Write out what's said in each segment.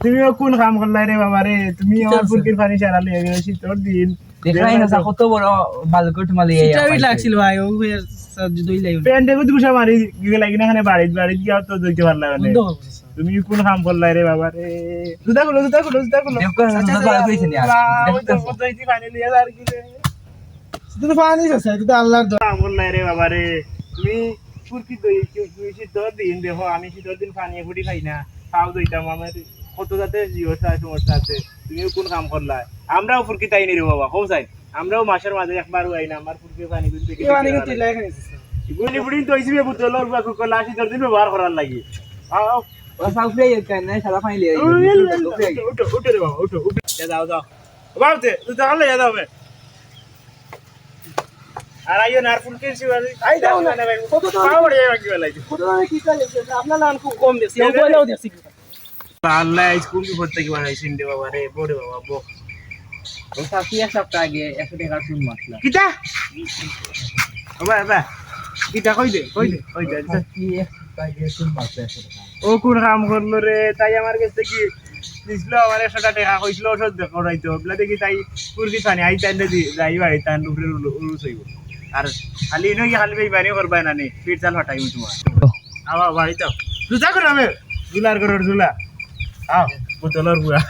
তুমিও কোন কাম করলাই রে বাবা রে? তুমি আমার পুরকির পানি সারা লিয়ে গেলে শীতর দিন দেখলাই না কত বড় বালকট মালি লাগছিল ভাই ও দুই লাইন প্যান্টে কো দুশা মারি গিয়ে লাগি না এখানে বাড়ি গিয়ে তো দেখতে পারলা না। তুমি কোন কাম করলাই রে বাবা রে? জুতা খুলো পানি লিয়ে আর কি রে? তো পানি আছে তো আল্লাহর দোয়া কাম করলাই রে বাবা রে? তুমি পুরকি দই শীতর দিন দেখো আমি শীতর দিন পানি ফুটি খাই না, খাও দইতাম আমার কত যাতে সমস্যা আছে। তুমিও কোন কাম করলাই? আমরাও ফুরকি তাই নি রে বাবা, হোক যাই আমরাও মাসের মাঝে একবার আই না আমার ফুরকি পানি দিন থেকে পানি কিন্তু লাগে গুলি বুড়ি তো ইসবে বুতলর বাকু কলা শীতর দিন ব্যবহার করার লাগি। আও সাউফরে কেন না সারা পানি লিয়ে উঠো রে বাবা উঠো যাও বাবতে তুই তো আল্লাহ যাও বে আর আইও না ফুরকি শিবাজি আই দাও না ভাই কত পাওয়া বড় যাবে কি বলাই কত কি কাজ আপনার নাম খুব কম দেখছি ও বলেও দেখছি আল্লাহ স্কুল কি করতে কি বানাই সিন্ডে বাবা রে বড় বাবা বো ও সাথী এক সপ্তাহ আগে 100 টাকা চুন মারলা কিটা বাবা কিটা কই দে কি কাজে চুন মারছে 100 টাকা ও কোন কাম করলো রে? তাই আমার কাছে কি দিছিল আমার 100 টাকা কইছিল ওষুধ করাইতো বলে দেখি তাই পুরকি পানি আই তাই দি যাই বাড়ি তান উপরে উলুস হইব আর খালি নই খালি বেইমানি করবা না নে ফির চাল হটাই তোমার আওয়া বাড়ি তো জুতা করে আমি জুলার করর জুলা আও বুতলর বুয়া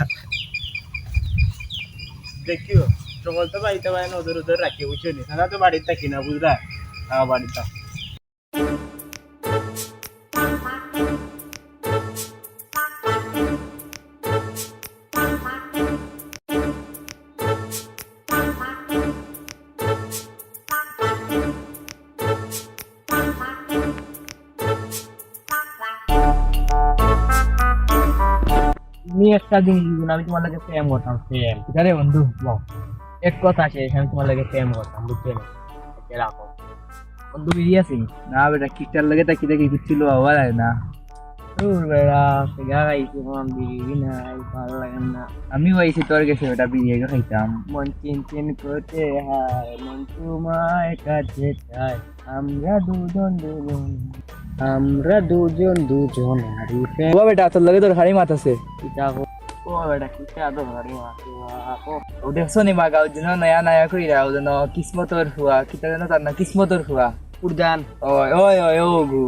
দেখিও সকল তো বাড়িতে বাইরে ওদের রাখি বুঝছনি সারা তো বাড়িতে থাকি না বুঝলা বাড়িতে তুমি একটা দিন আমি তোমার লাগে প্রেম করতাম প্রেম আরে বন্ধু এক কথা আছে আমি তোমার লাগে প্রেম করতাম বুঝতে রাখো বন্ধু বিরিয়াছি না বেটা কিটার লাগে তাকি দেখি কিছু আবার না তোর বেড়া গাইছি কোন বিড়ি নাই ভালো লাগে না আমি হইছি তোর কাছে ওটা বিরিয়ানি খাইতাম মন চিন করতে হায় মন তোমায় কাছে চাই আমরা দুজন হারি প্রেম ও বেটা তোর লাগে তোর হাড়ি মাত আছে কিটা ও বেটা কিটা তো হাড়ি মাত ও দেখছো নি বাগাও যেন নয়া কইরা ও যেন কিসমতর হুয়া কিটা যেন তার না কিসমতর হুয়া উড়দান ওই ও গু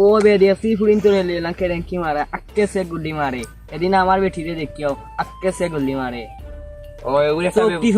ও বে দেখি ফুরিন তোরে লেলা কেরেন কি মারে আক্কে সে গুলি মারে এদিন আমার বেটিরে দেখিও আক্কে সে গুলি মারে ওই ওরে